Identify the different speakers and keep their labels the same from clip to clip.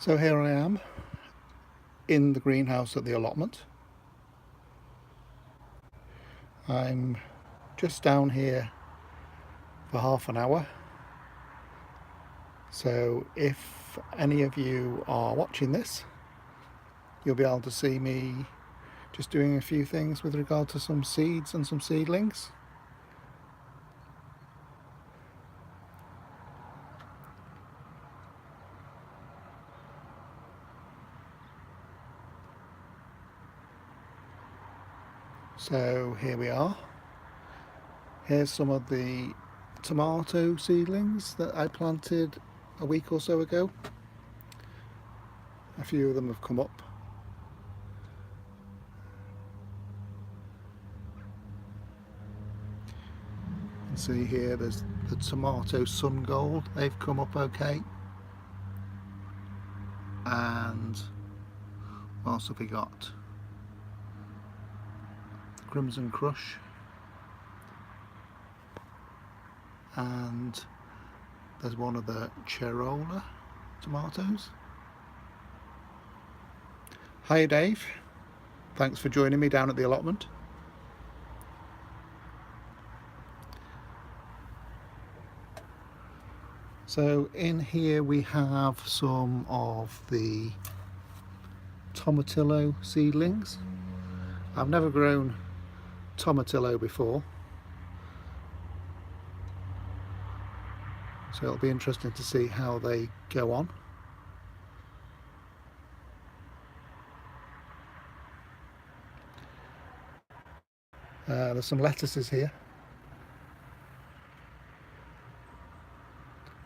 Speaker 1: So here I am in the greenhouse at the allotment. I'm just down here for half an hour. So if any of you are watching this, you'll be able to see me just doing a few things with regard to some seeds and some seedlings. So here we are. Here's some of the tomato seedlings that I planted a week or so ago. A few of them have come up. You can see here there's the tomato sun gold. They've come up okay. And what else have we got? Crimson Crush, and there's one of the Cherola tomatoes. Hi Dave, thanks for joining me down at the allotment. So in here we have some of the tomatillo seedlings. I've never grown tomatillo before, so it'll be interesting to see how they go on. There's some lettuces here.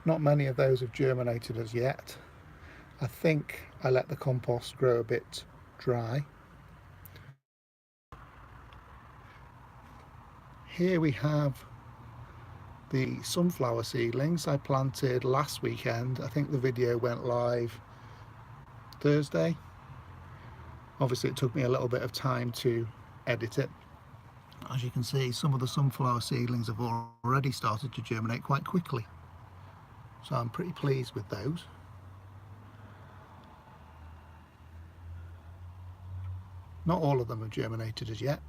Speaker 1: Not many of those have germinated as yet. I think I let the compost grow a bit dry. Here we have the sunflower seedlings I planted last weekend. I think the video went live Thursday. Obviously it took me a little bit of time to edit it. As you can see, some of the sunflower seedlings have already started to germinate quite quickly. So I'm pretty pleased with those. Not all of them have germinated as yet.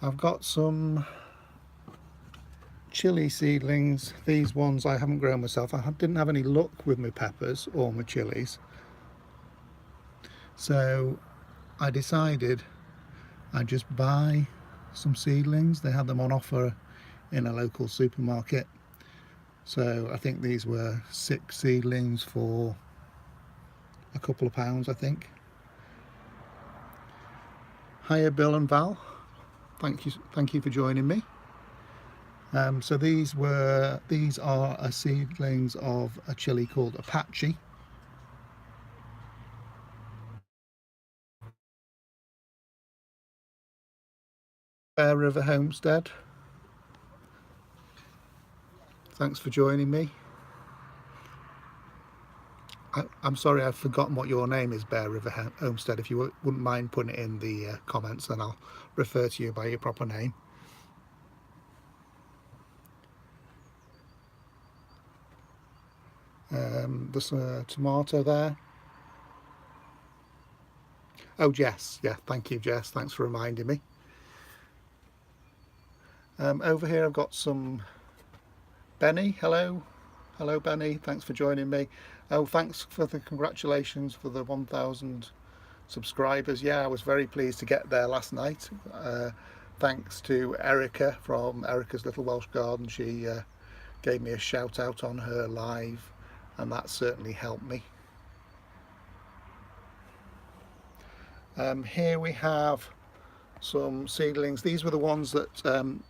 Speaker 1: I've got some chilli seedlings. These ones I haven't grown myself. I didn't have any luck with my peppers or my chilies. So I decided I'd just buy some seedlings. They had them on offer in a local supermarket. So I think these were 6 seedlings for a couple of pounds, I think. Hiya Bill and Val. Thank you for joining me. So these are seedlings of a chili called Apache. Bear River Homestead. Thanks for joining me. I'm sorry, I've forgotten what your name is, Bear River Homestead. If you wouldn't mind putting it in the comments, then I'll refer to you by your proper name. There's a tomato there. Oh, Jess. Yeah, thank you, Jess. Thanks for reminding me. Over here I've got some Benny. Hello Benny, thanks for joining me. Oh, thanks for the congratulations for the 1,000 subscribers. Yeah, I was very pleased to get there last night. Thanks to Erica from Erica's Little Welsh Garden. She gave me a shout out on her live, and that certainly helped me. Here we have some seedlings. These were the ones that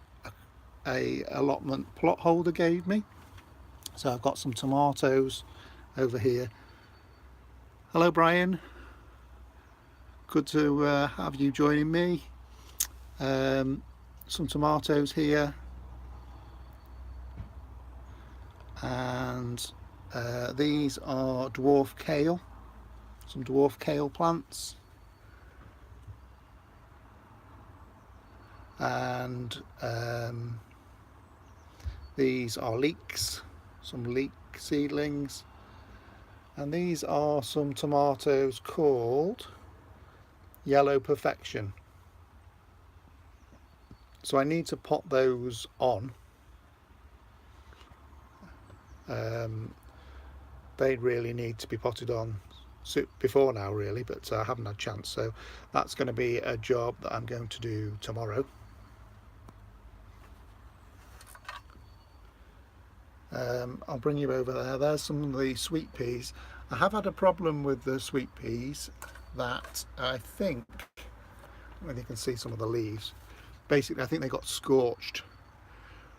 Speaker 1: a allotment plot holder gave me. So I've got some tomatoes over here. Hello Brian, good to have you joining me. Some tomatoes here, and these are dwarf kale, some dwarf kale plants, and these are leeks, some seedlings. And these are some tomatoes called Yellow Perfection. So I need to pot those on. They really need to be potted on before now really, but I haven't had a chance, so that's going to be a job that I'm going to do tomorrow. I'll bring you over there. There's some of the sweet peas. I have had a problem with the sweet peas that I think, when you can see some of the leaves, basically I think they got scorched.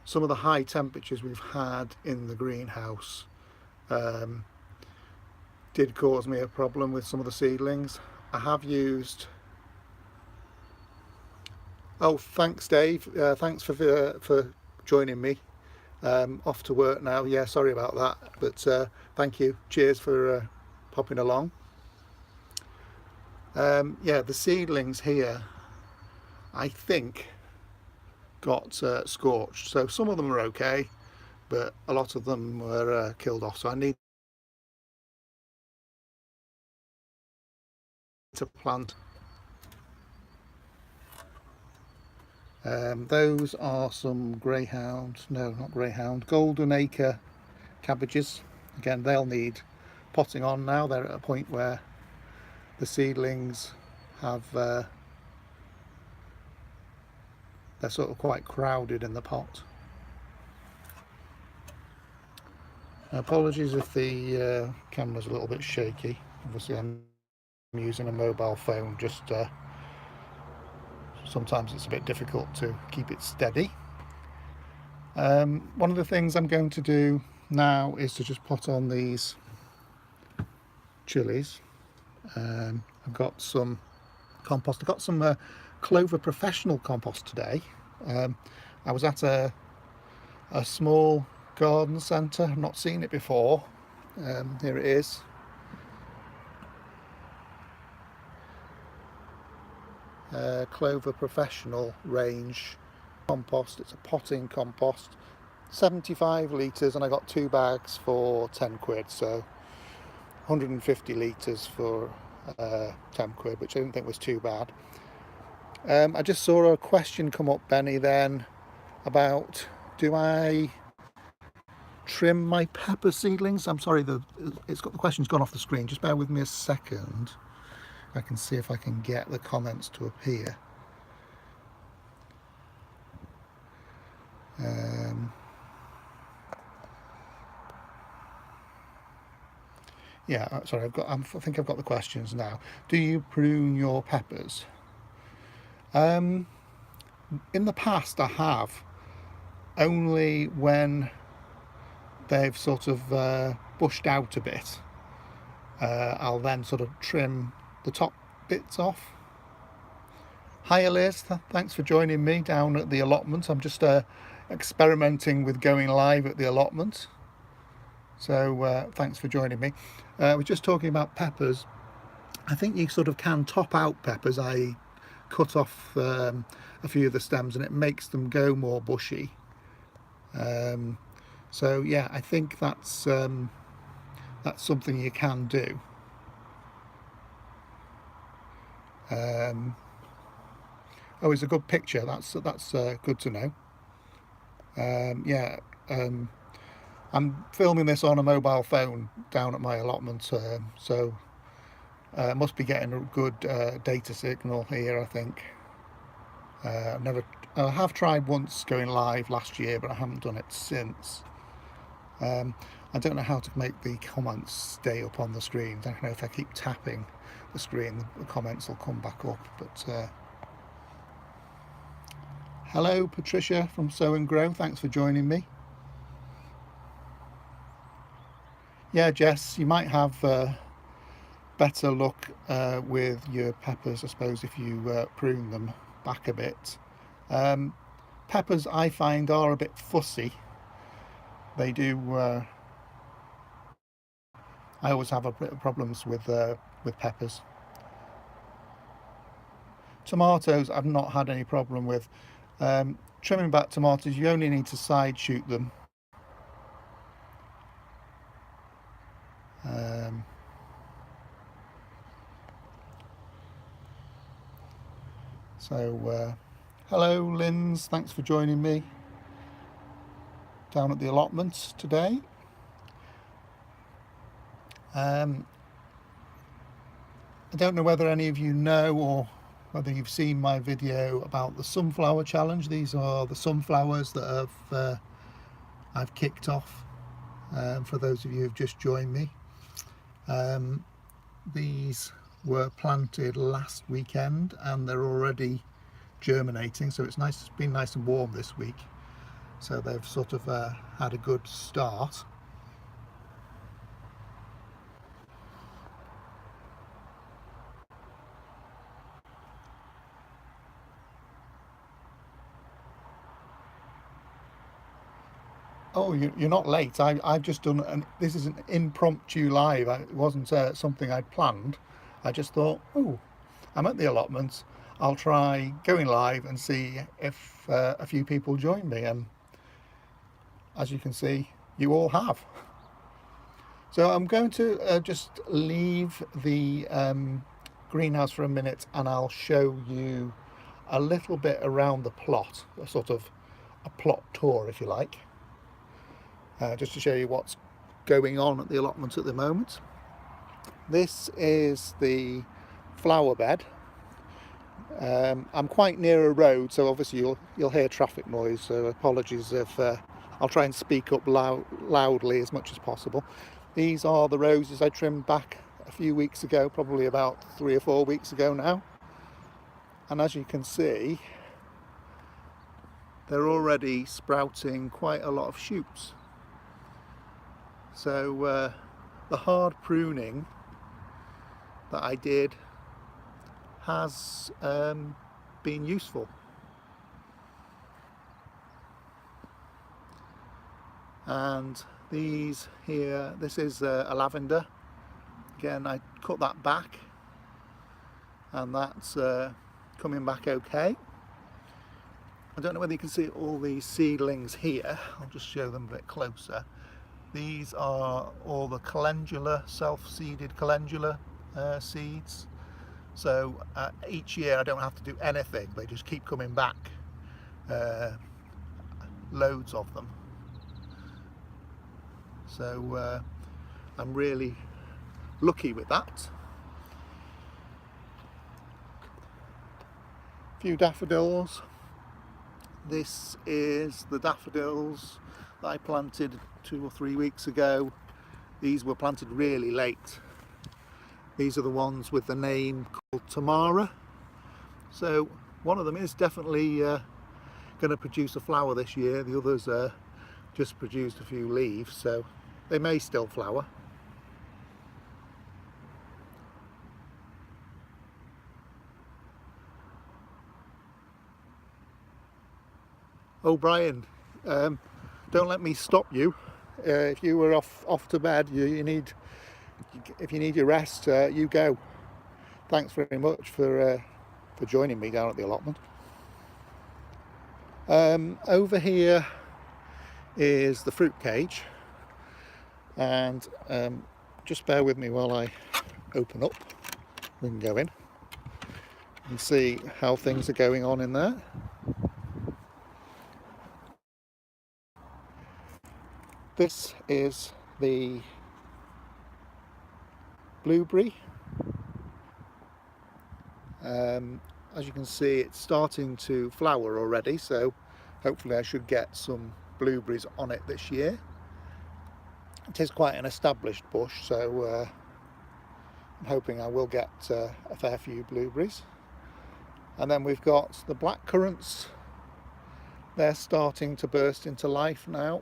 Speaker 1: Some of the high temperatures we've had in the greenhouse did cause me a problem with some of the seedlings. I have used... Oh, thanks Dave, thanks for joining me. Off to work now. Yeah, sorry about that, but thank you. Cheers for popping along. Yeah, the seedlings here I think got scorched, so some of them are okay, but a lot of them were killed off, so I need to plant. Those are some golden acre cabbages. Again, they'll need potting on now. They're at a point where the seedlings have they're sort of quite crowded in the pot. Apologies if the camera's a little bit shaky. Obviously I'm using a mobile phone, just sometimes it's a bit difficult to keep it steady. One of the things I'm going to do now is to just pot on these chilies. I've got some compost. I got some Clover Professional compost today. I was at a small garden centre. I've not seen it before. Here it is. Clover Professional range compost. It's a potting compost, 75 litres, and I got 2 bags for 10 quid, so 150 litres for 10 quid, which I didn't think was too bad. I just saw a question come up, Benny, then about, do I trim my pepper seedlings? I'm sorry, the question's gone off the screen. Just bear with me a second. I can see if I can get the comments to appear. Yeah, sorry, I think I've got the questions now. Do you prune your peppers? In the past I have, only when they've sort of bushed out a bit. I'll then sort of trim the top bits off. Hiya Liz, thanks for joining me down at the allotment. I'm just experimenting with going live at the allotment, so thanks for joining me. We're just talking about peppers. I think you sort of can top out peppers. I cut off a few of the stems and it makes them go more bushy. So yeah, I think that's something you can do. Oh, it's a good picture. That's good to know. Yeah, I'm filming this on a mobile phone down at my allotment, so must be getting a good data signal here, I think. I have tried once going live last year, but I haven't done it since. I don't know how to make the comments stay up on the screen. I don't know if I keep tapping the screen, the comments will come back up. But hello Patricia from Sow and Grow, thanks for joining me. Yeah, Jess, you might have better luck with your peppers, I suppose, if you prune them back a bit. Peppers, I find, are a bit fussy. They do. I always have a bit of problems with peppers. Tomatoes, I've not had any problem with. Trimming back tomatoes, you only need to side shoot them. Um, hello Linz, thanks for joining me down at the allotments today. I don't know whether any of you know or whether you've seen my video about the sunflower challenge. These are the sunflowers that I've kicked off for those of you who've just joined me. These were planted last weekend and they're already germinating, so it's nice. It's been nice and warm this week, so they've sort of had a good start. Oh, you're not late. I've just done, and this is an impromptu live. It wasn't something I'd planned. I just thought, oh, I'm at the allotments. I'll try going live and see if a few people join me. And as you can see, you all have. So I'm going to just leave the greenhouse for a minute, and I'll show you a little bit around the plot, a sort of a plot tour, if you like. Just to show you what's going on at the allotment at the moment. This is the flower bed. I'm quite near a road, so obviously you'll hear traffic noise, so apologies if I'll try and speak up loudly as much as possible. These are the roses I trimmed back a few weeks ago, probably about 3 or 4 weeks ago now, and as you can see, they're already sprouting quite a lot of shoots. So the hard pruning that I did has been useful. And these here, this is a lavender. Again, I cut that back and that's coming back okay. I don't know whether you can see all these seedlings here. I'll just show them a bit closer. These are all the calendula, self-seeded calendula seeds. So each year I don't have to do anything, they just keep coming back, loads of them. So I'm really lucky with that. A few daffodils. This is the daffodils that I planted 2 or 3 weeks ago. These were planted really late. These are the ones with the name called Tamara. So one of them is definitely going to produce a flower this year. The others just produced a few leaves, so they may still flower. Oh, Brian, don't let me stop you. If you were off to bed, if you need your rest, you go. Thanks very much for joining me down at the allotment. Over here is the fruit cage, and just bear with me while I open up. We can go in and see how things are going on in there. This is the blueberry. As you can see, it's starting to flower already, so hopefully I should get some blueberries on it this year. It is quite an established bush, so I'm hoping I will get a fair few blueberries. And then we've got the black currants. They're starting to burst into life now.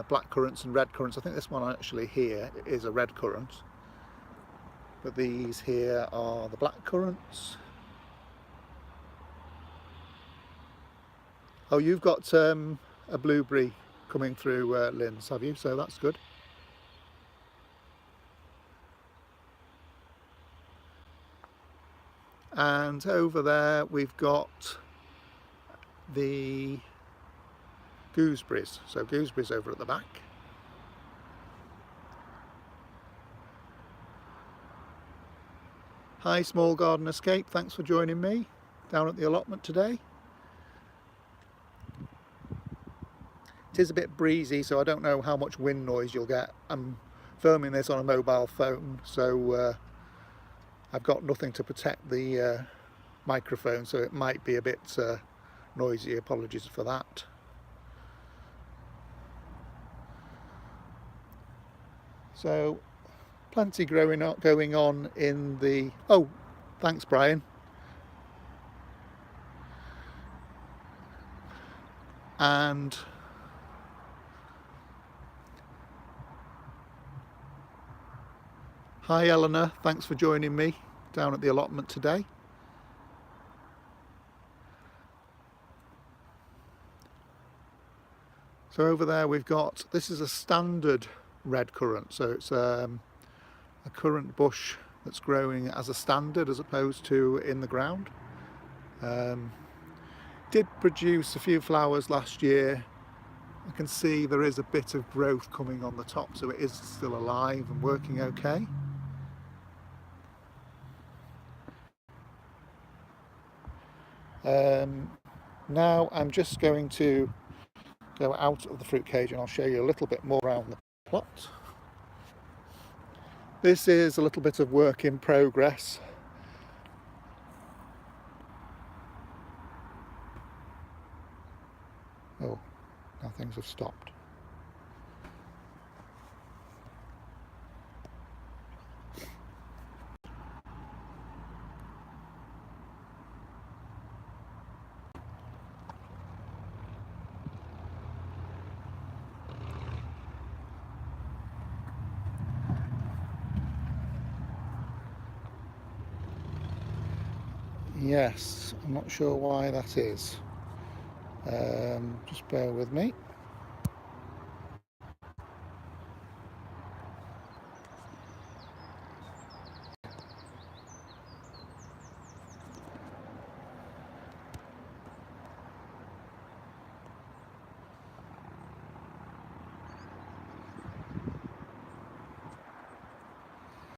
Speaker 1: Black currants and red currants. I think this one actually here is a red currant, but these here are the black currants. Oh, you've got a blueberry coming through, Linz, have you? So that's good. And over there we've got the gooseberries. So gooseberries over at the back. Hi Small Garden Escape, thanks for joining me down at the allotment today. It is a bit breezy, so I don't know how much wind noise you'll get. I'm filming this on a mobile phone, so I've got nothing to protect the microphone, so it might be a bit noisy. Apologies for that. So plenty going on in the... Oh, thanks Brian. And hi Eleanor, thanks for joining me down at the allotment today. So over there we've got, this is a standard red currant, so it's a currant bush that's growing as a standard as opposed to in the ground. Did produce a few flowers last year. I can see there is a bit of growth coming on the top, so it is still alive and working okay. Now I'm just going to go out of the fruit cage and I'll show you a little bit more around the plot. This is a little bit of work in progress. Oh, now things have stopped. Yes, I'm not sure why that is. Just bear with me.